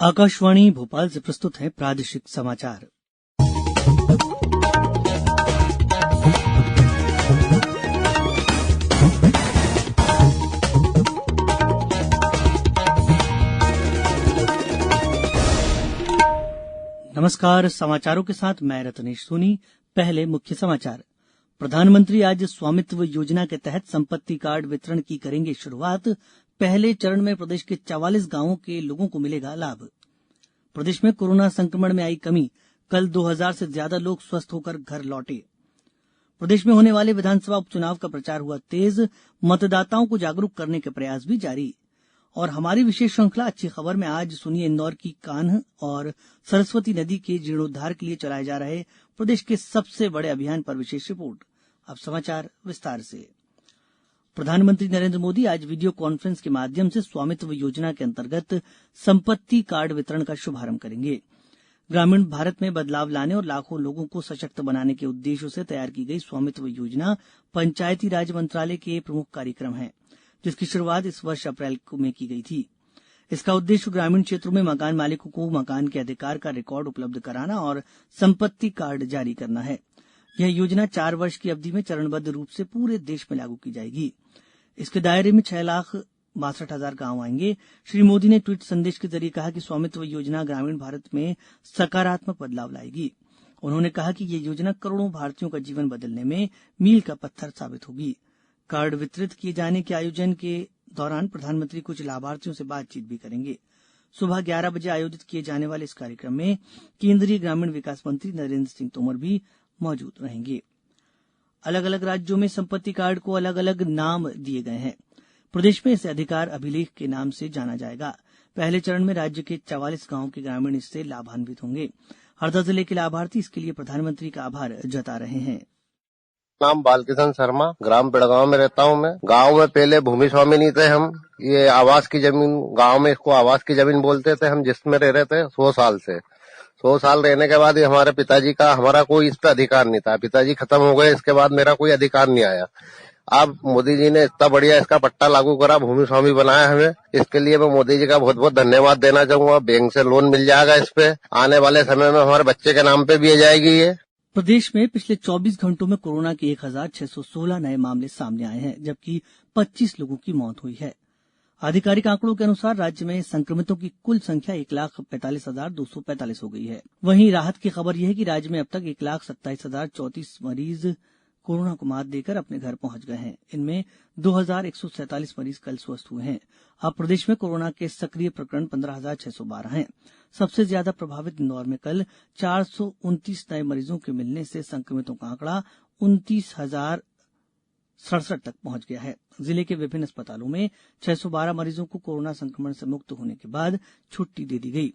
आकाशवाणी भोपाल से प्रस्तुत है प्रादेशिक समाचार। नमस्कार, समाचारों के साथ मैं रत्नेश सोनी। पहले मुख्य समाचार। प्रधानमंत्री आज स्वामित्व योजना के तहत संपत्ति कार्ड वितरण की करेंगे शुरुआत। पहले चरण में प्रदेश के 44 गांवों के लोगों को मिलेगा लाभ। प्रदेश में कोरोना संक्रमण में आई कमी, कल 2000 से ज्यादा लोग स्वस्थ होकर घर लौटे। प्रदेश में होने वाले विधानसभा उपचुनाव का प्रचार हुआ तेज, मतदाताओं को जागरूक करने के प्रयास भी जारी। और हमारी विशेष श्रृंखला अच्छी खबर में आज सुनिए इंदौर की कान्ह और सरस्वती नदी के जीर्णोद्धार के लिए चलाए जा रहे प्रदेश के सबसे बड़े अभियान पर विशेष रिपोर्ट। अब समाचार विस्तार से। प्रधानमंत्री नरेंद्र मोदी आज वीडियो कॉन्फ्रेंस के माध्यम से स्वामित्व योजना के अंतर्गत संपत्ति कार्ड वितरण का शुभारंभ करेंगे। ग्रामीण भारत में बदलाव लाने और लाखों लोगों को सशक्त बनाने के उद्देश्य से तैयार की गई स्वामित्व योजना पंचायती राज मंत्रालय के प्रमुख कार्यक्रम है, जिसकी शुरुआत इस वर्ष अप्रैल में की गई थी। इसका उद्देश्य ग्रामीण क्षेत्रों में मकान मालिकों को मकान के अधिकार का रिकॉर्ड उपलब्ध कराना और संपत्ति कार्ड जारी करना है। यह योजना 4 वर्ष की अवधि में चरणबद्ध रूप से पूरे देश में लागू की जाएगी। इसके दायरे में 6,62,000 गांव आएंगे। श्री मोदी ने ट्वीट संदेश के जरिए कहा कि स्वामित्व योजना ग्रामीण भारत में सकारात्मक बदलाव लाएगी। उन्होंने कहा कि ये योजना करोड़ों भारतीयों का जीवन बदलने में मील का पत्थर साबित होगी। कार्ड वितरित किए जाने के आयोजन के दौरान प्रधानमंत्री कुछ लाभार्थियों से बातचीत भी करेंगे। सुबह 11 बजे आयोजित किए जाने वाले इस कार्यक्रम में केंद्रीय ग्रामीण विकास मंत्री नरेंद्र सिंह तोमर भी मौजूद रहेंगे। अलग अलग राज्यों में संपत्ति कार्ड को अलग अलग नाम दिए गए हैं। प्रदेश में इसे अधिकार अभिलेख के नाम से जाना जाएगा। पहले चरण में राज्य के 44 गांवों के ग्रामीण इससे लाभान्वित होंगे। हरदा जिले के लाभार्थी इसके लिए प्रधानमंत्री का आभार जता रहे हैं। नाम बालकिशन शर्मा, ग्राम पेड़गांव में रहता हूं मैं। गांव में पहले भूमि स्वामी नहीं थे हम। ये आवास की जमीन, गांव में इसको आवास की जमीन बोलते थे। हम जिसमें रह रहे थे 100 साल से। 100 साल रहने के बाद हमारे पिताजी का, हमारा कोई इस पे अधिकार नहीं था। पिताजी खत्म हो गए, इसके बाद मेरा कोई अधिकार नहीं आया। अब मोदी जी ने इतना बढ़िया इसका पट्टा लागू करा, भूमि स्वामी बनाया हमें। इसके लिए मैं मोदी जी का बहुत बहुत धन्यवाद देना चाहूंगा। बैंक से लोन मिल जाएगा इस पे। आने वाले समय में हमारे बच्चे के नाम पे भी जाएगी ये। प्रदेश में पिछले 24 घंटों में कोरोना के 1616 नए मामले सामने आए हैं, जबकि 25 लोगों की मौत हुई है। आधिकारिक आंकड़ों के अनुसार राज्य में संक्रमितों की कुल संख्या 1,45,245 हो गई है। वहीं राहत की खबर यह है कि राज्य में अब तक 1,27,034 मरीज कोरोना को मात देकर अपने घर पहुंच गए हैं। इनमें 2,147 मरीज कल स्वस्थ हुए हैं। अब प्रदेश में कोरोना के सक्रिय प्रकरण 15,612 हैं। सबसे ज्यादा प्रभावित इंदौर में कल 429 नए मरीजों के मिलने से संक्रमितों का आंकड़ा 29,067 तक पहुंच गया है। जिले के विभिन्न अस्पतालों में 612 मरीजों को कोरोना संक्रमण से मुक्त होने के बाद छुट्टी दे दी गई।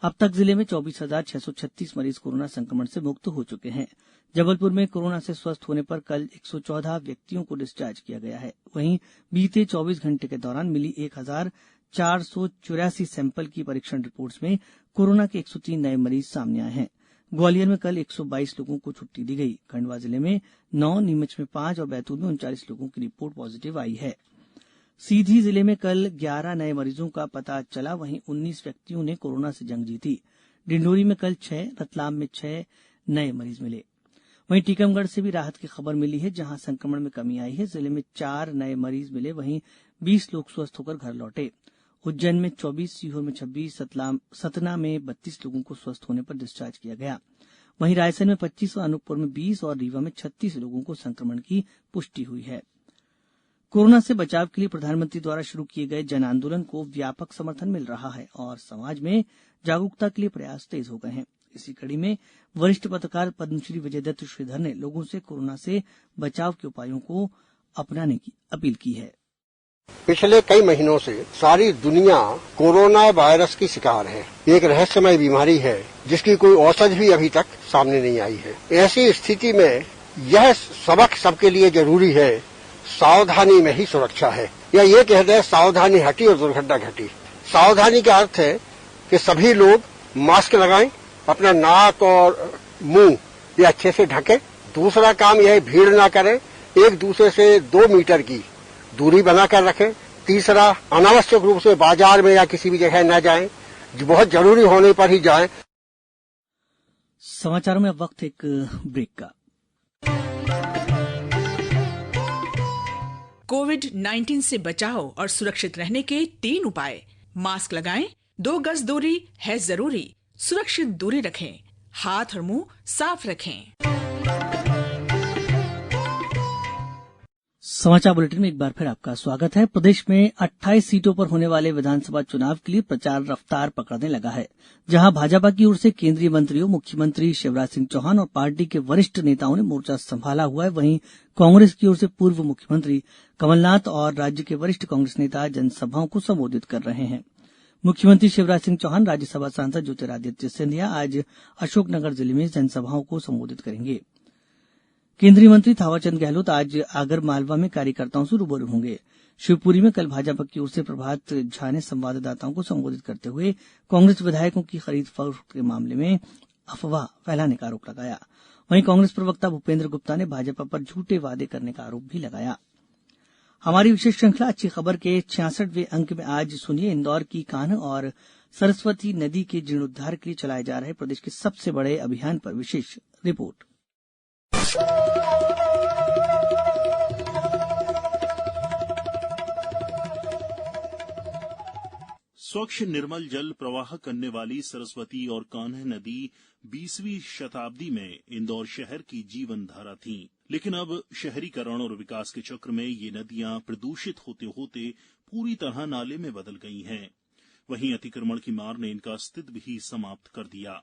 अब तक जिले में 24,636 मरीज कोरोना संक्रमण से मुक्त हो चुके हैं। जबलपुर में कोरोना से स्वस्थ होने पर कल 114 व्यक्तियों को डिस्चार्ज किया गया है। वहीं बीते 24 घंटे के दौरान मिली 1,484 सैंपल की परीक्षण रिपोर्ट्स में कोरोना के 103 नए मरीज सामने आए हैं। ग्वालियर में कल 122 लोगों को छुट्टी दी गई। खंडवा जिले में 9, नीमच में 5 और बैतूल में 39 लोगों की रिपोर्ट पॉजिटिव आई है। सीधी जिले में कल 11 नए मरीजों का पता चला। वहीं 19 व्यक्तियों ने कोरोना से जंग जीती। डिंडोरी में कल 6, रतलाम में 6 नए मरीज मिले। वहीं टीकमगढ़ से भी राहत की खबर मिली है, जहां संक्रमण में कमी आई है। जिले में 4 नए मरीज मिले। वहीं 20 लोग स्वस्थ होकर घर लौटे। उज्जैन में 24, सीहोर में 26, सतना में 32 लोगों को स्वस्थ होने पर डिस्चार्ज किया गया। वहीं रायसेन में 25, अनूपपुर में 20 और रीवा में 36 लोगों को संक्रमण की पुष्टि हुई है। कोरोना से बचाव के लिए प्रधानमंत्री द्वारा शुरू किए गए जन आंदोलन को व्यापक समर्थन मिल रहा है और समाज में जागरूकता के लिए प्रयास तेज हो गए हैं। इसी कड़ी में वरिष्ठ पत्रकार पद्मश्री विजय दत्त श्रीधर ने लोगों से कोरोना से बचाव के उपायों को अपनाने की अपील की है। पिछले कई महीनों से सारी दुनिया कोरोना वायरस की शिकार है। एक रहस्यमय बीमारी है जिसकी कोई औषधि भी अभी तक सामने नहीं आई है। ऐसी स्थिति में यह सबक सबके लिए जरूरी है। सावधानी में ही सुरक्षा है, या ये कह दे सावधानी हटी और दुर्घटना घटी। सावधानी का अर्थ है कि सभी लोग मास्क लगाएं, अपना नाक और मुंह ये अच्छे से ढकें। दूसरा काम यह भीड़ ना करें, एक दूसरे से 2 मीटर की दूरी बनाकर रखें। तीसरा, अनावश्यक रूप से बाजार में या किसी भी जगह न जाएं। बहुत जरूरी होने पर ही जाएं। समाचारों में अब वक्त एक ब्रेक का। कोविड-19 से बचाव और सुरक्षित रहने के 3 उपाय। मास्क लगाएं, 2 गज दूरी है जरूरी, सुरक्षित दूरी रखें, हाथ और मुंह साफ रखें। समाचार बुलेटिन में एक बार फिर आपका स्वागत है। प्रदेश में 28 सीटों पर होने वाले विधानसभा चुनाव के लिए प्रचार रफ्तार पकड़ने लगा है। जहां भाजपा की ओर से केंद्रीय मंत्रियों, मुख्यमंत्री शिवराज सिंह चौहान और पार्टी के वरिष्ठ नेताओं ने मोर्चा संभाला हुआ है, वहीं कांग्रेस की ओर से पूर्व मुख्यमंत्री कमलनाथ और राज्य के वरिष्ठ कांग्रेस नेता जनसभाओं को संबोधित कर रहे हैं। मुख्यमंत्री शिवराज सिंह चौहान, राज्यसभा सांसद ज्योतिरादित्य सिंधिया आज अशोकनगर जिले में जनसभाओं को संबोधित करेंगे। केंद्रीय मंत्री थावरचंद गहलोत आज आगर मालवा में कार्यकर्ताओं से रूबरू होंगे। शिवपुरी में कल भाजपा की ओर से प्रभात झा ने संवाददाताओं को संबोधित करते हुए कांग्रेस विधायकों की खरीद फरोख्त के मामले में अफवाह फैलाने का आरोप लगाया। वहीं कांग्रेस प्रवक्ता भूपेंद्र गुप्ता ने भाजपा पर झूठे वादे करने का आरोप भी लगाया। हमारी विशेष श्रृंखला अच्छी खबर के 66वें अंक में आज सुनिए इंदौर की कान्ह और सरस्वती नदी के जीर्णोद्धार के लिए चलाए जा रहे प्रदेश के सबसे बड़े अभियान पर विशेष रिपोर्ट। स्वच्छ निर्मल जल प्रवाह करने वाली सरस्वती और कान्ह नदी 20वीं शताब्दी में इंदौर शहर की जीवन धारा थीं, लेकिन अब शहरीकरण और विकास के चक्र में ये नदियां प्रदूषित होते होते पूरी तरह नाले में बदल गई हैं। वहीं अतिक्रमण की मार ने इनका अस्तित्व ही समाप्त कर दिया,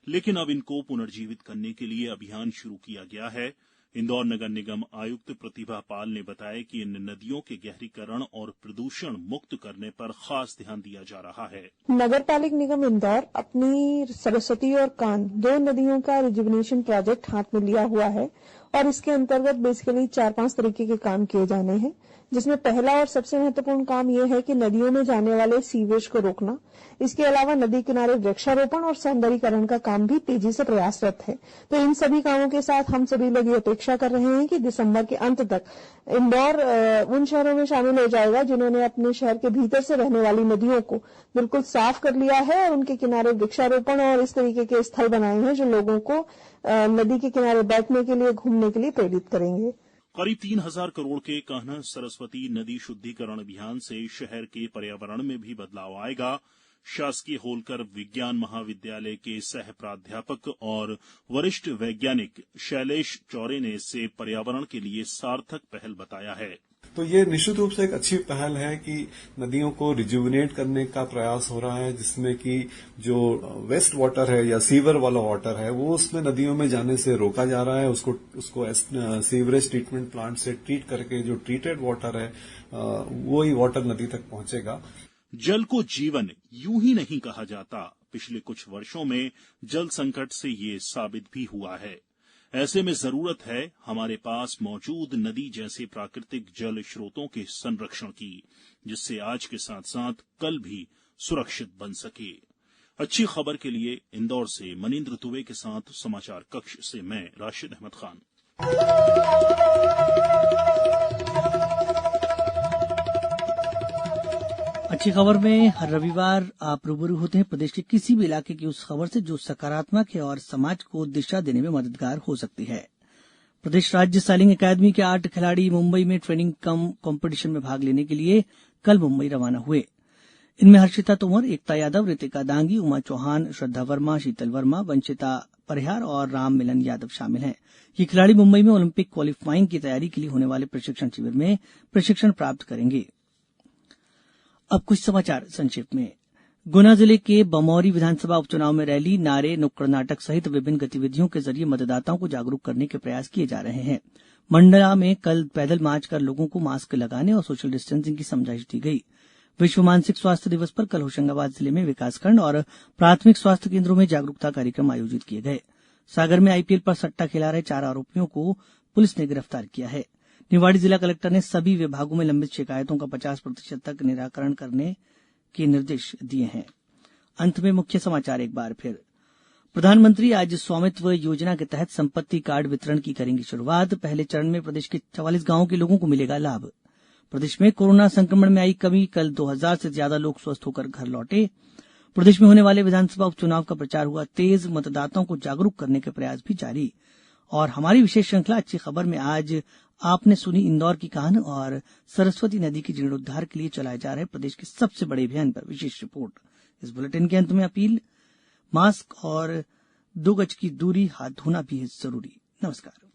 लेकिन अब इनको पुनर्जीवित करने के लिए अभियान शुरू किया गया है। इंदौर नगर निगम आयुक्त प्रतिभा पाल ने बताया कि इन नदियों के गहरीकरण और प्रदूषण मुक्त करने पर खास ध्यान दिया जा रहा है। नगर पालिक निगम इंदौर अपनी सरस्वती और कान्ह 2 नदियों का रिजुविनेशन प्रोजेक्ट हाथ में लिया हुआ है और इसके अंतर्गत बेसिकली 4-5 तरीके के काम किए जाने हैं, जिसमें पहला और सबसे महत्वपूर्ण काम यह है कि नदियों में जाने वाले सीवेज को रोकना। इसके अलावा नदी किनारे वृक्षारोपण और सौंदर्यीकरण का काम भी तेजी से प्रयासरत है। तो इन सभी कामों के साथ हम सभी लोग ये अपेक्षा कर रहे हैं कि दिसंबर के अंत तक इंदौर उन शहरों में शामिल हो जाएगा जिन्होंने अपने शहर के भीतर से बहने वाली नदियों को बिल्कुल साफ कर लिया है और उनके किनारे वृक्षारोपण और इस तरीके के स्थल बनाए हैं जो लोगों को नदी के किनारे बैठने के लिए, घूमने के लिए प्रेरित करेंगे। करीब 3000 करोड़ के कान्ह सरस्वती नदी शुद्धिकरण अभियान से शहर के पर्यावरण में भी बदलाव आएगा। शासकीय होलकर विज्ञान महाविद्यालय के सह प्राध्यापक और वरिष्ठ वैज्ञानिक शैलेश चौरे ने इसे पर्यावरण के लिए सार्थक पहल बताया है। तो ये निश्चित रूप से एक अच्छी पहल है कि नदियों को रिजुविनेट करने का प्रयास हो रहा है, जिसमें कि जो वेस्ट वाटर है या सीवर वाला वाटर है वो उसमें नदियों में जाने से रोका जा रहा है। उसको सीवरेज ट्रीटमेंट प्लांट से ट्रीट करके जो ट्रीटेड वाटर है वो ही वाटर नदी तक पहुंचेगा। जल को जीवन यूं ही नहीं कहा जाता। पिछले कुछ वर्षों में जल संकट से ये साबित भी हुआ है। ऐसे में जरूरत है हमारे पास मौजूद नदी जैसे प्राकृतिक जल स्रोतों के संरक्षण की, जिससे आज के साथ साथ कल भी सुरक्षित बन सके। अच्छी खबर के लिए इंदौर से मनीन्द्र दुबे के साथ समाचार कक्ष से मैं राशिद अहमद खान। अच्छी खबर में हर रविवार आप रूबरू होते हैं प्रदेश के किसी भी इलाके की उस खबर से जो सकारात्मक है और समाज को दिशा देने में मददगार हो सकती है। प्रदेश राज्य साइलिंग अकादमी के 8 खिलाड़ी मुंबई में ट्रेनिंग कम कंपटीशन में भाग लेने के लिए कल मुंबई रवाना हुए। इनमें हर्षिता तोमर, एकता यादव, रितिका दांगी, उमा चौहान, श्रद्धा वर्मा, शीतल वर्मा, वंशिता परिहार और राम मिलन यादव शामिल हैं। ये खिलाड़ी मुंबई में ओलंपिक क्वालिफाइंग की तैयारी के लिए होने वाले प्रशिक्षण शिविर में प्रशिक्षण प्राप्त करेंगे। अब कुछ समाचार संक्षेप में। गुना जिले के बमौरी विधानसभा उपचुनाव में रैली, नारे, नुक्कड़ नाटक सहित विभिन्न गतिविधियों के जरिए मतदाताओं को जागरूक करने के प्रयास किए जा रहे हैं। मंडला में कल पैदल मार्च कर लोगों को मास्क लगाने और सोशल डिस्टेंसिंग की समझाइश दी गई। विश्व मानसिक स्वास्थ्य दिवस पर कल होशंगाबाद जिले में विकासखंड और प्राथमिक स्वास्थ्य केंद्रों में जागरूकता कार्यक्रम आयोजित किए गए। सागर में आईपीएल पर सट्टा खिला रहे 4 आरोपियों को पुलिस ने गिरफ्तार किया है। निवाड़ी जिला कलेक्टर ने सभी विभागों में लंबित शिकायतों का 50% तक निराकरण करने के निर्देश दिए हैं। अंत में मुख्य समाचार एक बार फिर। प्रधानमंत्री आज स्वामित्व योजना के तहत संपत्ति कार्ड वितरण की करेंगी शुरुआत। पहले चरण में प्रदेश के 44 गांवों के लोगों को मिलेगा लाभ। प्रदेश में कोरोना संक्रमण में आई कमी, कल 2000 से ज्यादा लोग स्वस्थ होकर घर लौटे। प्रदेश में होने वाले विधानसभा उपचुनाव का प्रचार हुआ तेज, मतदाताओं को जागरूक करने के प्रयास भी जारी। और हमारी विशेष श्रृंखला अच्छी खबर में आज आपने सुनी इंदौर की कहानी और सरस्वती नदी के जीर्णोद्धार के लिए चलाए जा रहे प्रदेश के सबसे बड़े अभियान पर विशेष रिपोर्ट। इस बुलेटिन के अंत में अपील, मास्क और 2 गज की दूरी, हाथ धोना भी है जरूरी। नमस्कार।